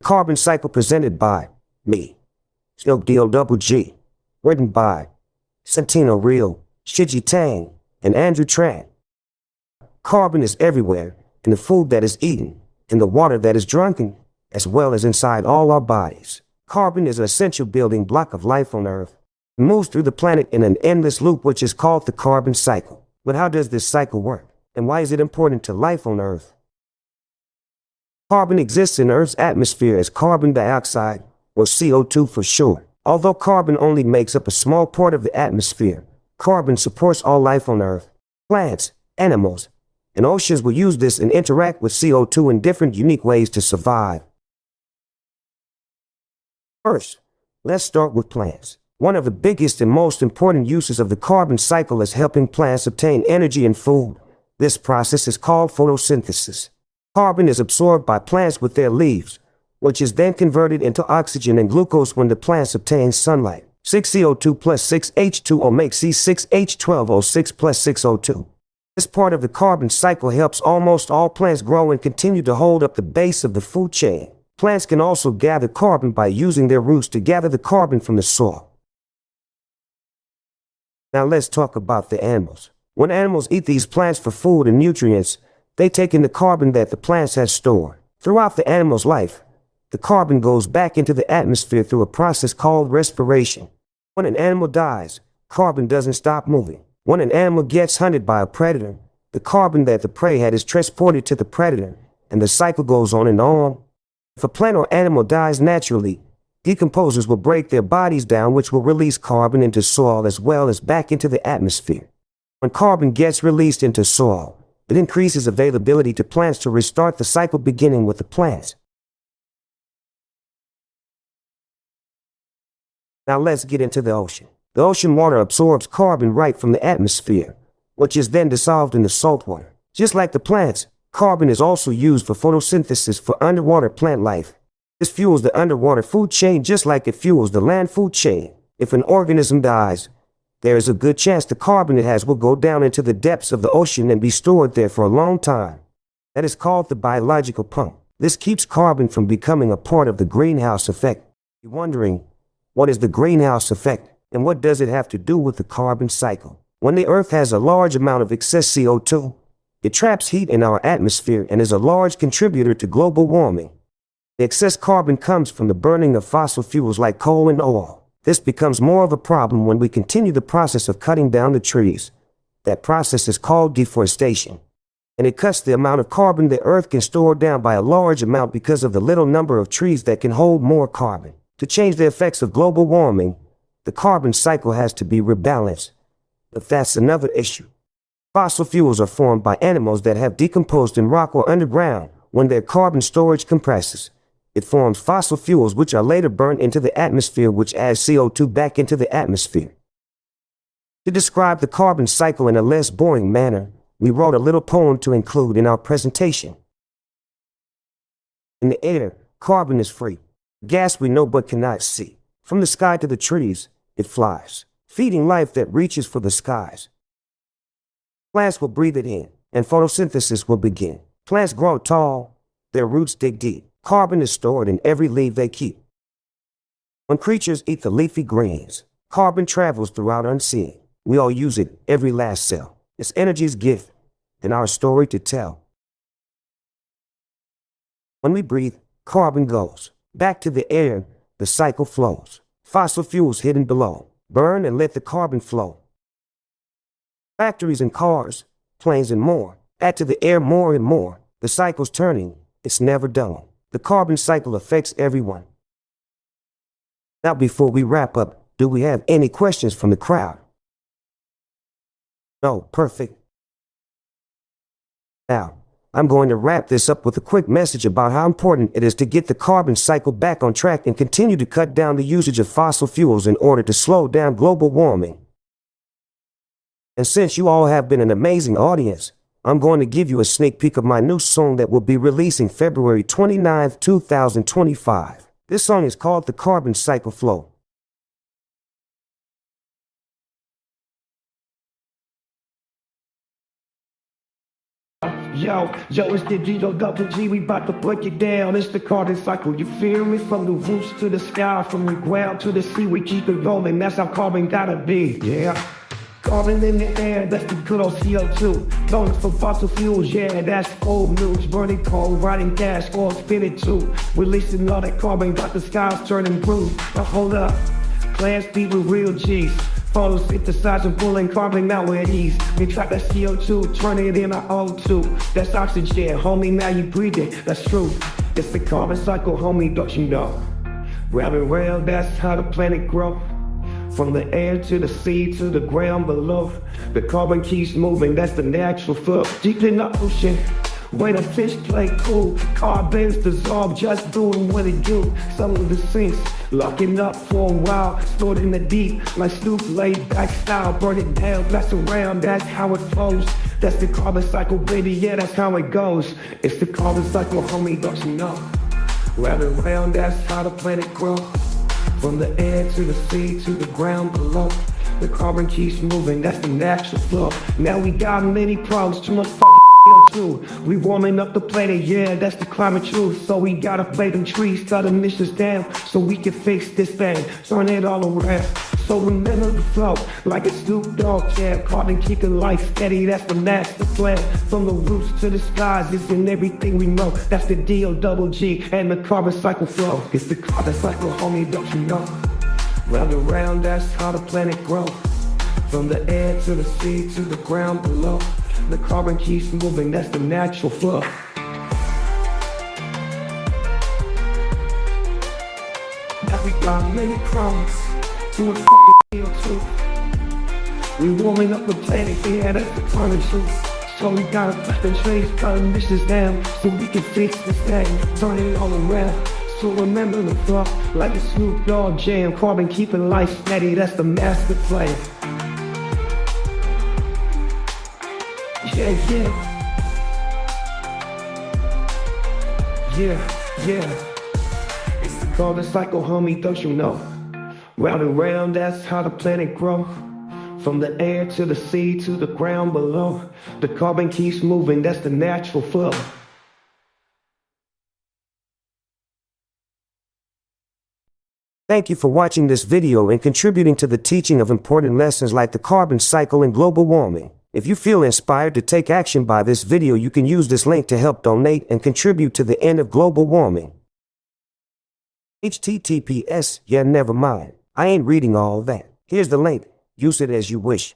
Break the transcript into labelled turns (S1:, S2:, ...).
S1: Carbon Cycle presented by me, Snoop Dogg, written by Santino Real, Shiji Tang, and Andrew Tran. Carbon is everywhere, in the food that is eaten, in the water that is drunken, as well as inside all our bodies. Carbon is an essential building block of life on Earth. It moves through the planet in an endless loop which is called the carbon cycle. But how does this cycle work? And why is it important to life on Earth? Carbon exists in Earth's atmosphere as carbon dioxide, or CO2 for short. Although carbon only makes up a small part of the atmosphere, carbon supports all life on Earth. Plants, animals, and oceans will use this and interact with CO2 in different unique ways to survive. First, let's start with plants. One of the biggest and most important uses of the carbon cycle is helping plants obtain energy and food. This process is called photosynthesis. Carbon is absorbed by plants with their leaves, which is then converted into oxygen and glucose when the plants obtain sunlight. 6CO2 plus 6H2O makes C6H12O6 plus 6O2. This part of the carbon cycle helps almost all plants grow and continue to hold up the base of the food chain. Plants can also gather carbon by using their roots to gather the carbon from the soil. Now let's talk about the animals. When animals eat these plants for food and nutrients, they take in the carbon that the plants have stored. Throughout the animal's life, the carbon goes back into the atmosphere through a process called respiration. When an animal dies, carbon doesn't stop moving. When an animal gets hunted by a predator, the carbon that the prey had is transported to the predator, and the cycle goes on and on. If a plant or animal dies naturally, decomposers will break their bodies down, which will release carbon into soil as well as back into the atmosphere. When carbon gets released into soil, it increases availability to plants to restart the cycle, beginning with the plants. Now let's get into the ocean. The ocean water absorbs carbon right from the atmosphere, which is then dissolved in the salt water. Just like the plants, carbon is also used for photosynthesis for underwater plant life. This fuels the underwater food chain just like it fuels the land food chain. If an organism dies, there is a good chance the carbon it has will go down into the depths of the ocean and be stored there for a long time. That is called the biological pump. This keeps carbon from becoming a part of the greenhouse effect. You're wondering, what is the greenhouse effect, and what does it have to do with the carbon cycle? When the Earth has a large amount of excess CO2, it traps heat in our atmosphere and is a large contributor to global warming. The excess carbon comes from the burning of fossil fuels like coal and oil. This becomes more of a problem when we continue the process of cutting down the trees. That process is called deforestation, and it cuts the amount of carbon the Earth can store down by a large amount because of the little number of trees that can hold more carbon. To change the effects of global warming, the carbon cycle has to be rebalanced. But that's another issue. Fossil fuels are formed by animals that have decomposed in rock or underground. When their carbon storage compresses, it forms fossil fuels which are later burned into the atmosphere, which adds CO2 back into the atmosphere. To describe the carbon cycle in a less boring manner, we wrote a little poem to include in our presentation. In the air, carbon is free. Gas we know but cannot see. From the sky to the trees, it flies, feeding life that reaches for the skies. Plants will breathe it in, and photosynthesis will begin. Plants grow tall, their roots dig deep. Carbon is stored in every leaf they keep. When creatures eat the leafy greens, carbon travels throughout unseen. We all use it, every last cell. It's energy's gift, and our story to tell. When we breathe, carbon goes back to the air, the cycle flows. Fossil fuels hidden below, burn and let the carbon flow. Factories and cars, planes and more, add to the air more and more. The cycle's turning, it's never done. The carbon cycle affects everyone. Now before we wrap up, do we have any questions from the crowd? No, perfect. Now, I'm going to wrap this up with a quick message about how important it is to get the carbon cycle back on track and continue to cut down the usage of fossil fuels in order to slow down global warming. And since you all have been an amazing audience, I'm going to give you a sneak peek of my new song that will be releasing February 29th, 2025. This song is called The Carbon Cycle Flow.
S2: Yo, it's the G, we bout to break it down. It's the carbon cycle, you feel me? From the roots to the sky, from the ground to the sea, we keep it rolling. That's how carbon gotta be, yeah. Carbon in the air, that's the good old CO2. Going for fossil fuels, yeah, that's old news. Burning coal, riding gas, oil spinning too. Releasing all that carbon, got the skies turning blue. Now hold up, Class B with real G's. Photosynthesizing, pulling carbon out with ease. We trap that CO2, turn it into O2. That's oxygen, homie, now you breathe it, that's true. It's the carbon cycle, homie, don't you know? Round and round, that's how the planet grows. From the air to the sea to the ground below. The carbon keeps moving, that's the natural flow. Deep in the ocean, when a fish play cool, carbons dissolve, just doing what it do. Some of the sinks, locking up for a while, stored in the deep, like Snoop laid back style. Burn it down, blast around, that's how it flows. That's the carbon cycle, baby, yeah, that's how it goes. It's the carbon cycle, homie, don't you know? Round and round, that's how the planet grows. From the air to the sea to the ground below. The carbon keeps moving, that's the natural flow. Now we got many problems, too much CO2. We warming up the planet, yeah, that's the climate truth. So we gotta play them trees, cut emissions down, so we can fix this thing, turn it all around. So remember the flow, like a Snoop Dogg jam. Carbon keeping life steady, that's the master plan. From the roots to the skies, it's in everything we know. That's the D-O-double-G and the carbon cycle flow. It's the carbon cycle, homie, don't you know? Round and round, that's how the planet grows. From the air to the sea to the ground below. The carbon keeps moving, that's the natural flow. Now we got many problems. Doing CO2. We warming up the planet, yeah, that's the climate truth. So we gotta cut the trees, cut emissions down, so we can fix this thing, turn it all around. So remember the flow, like a Snoop Dogg jam. Carbon keeping life steady, that's the master plan. Yeah, it's the carbon cycle, homie, don't you know? Round and round, that's how the planet grows. From the air to the sea to the ground below. The carbon keeps moving, that's the natural flow.
S1: Thank you for watching this video and contributing to the teaching of important lessons like the carbon cycle and global warming. If you feel inspired to take action by this video, you can use this link to help donate and contribute to the end of global warming. HTTPS, yeah, never mind. I ain't reading all that. Here's the link. Use it as you wish.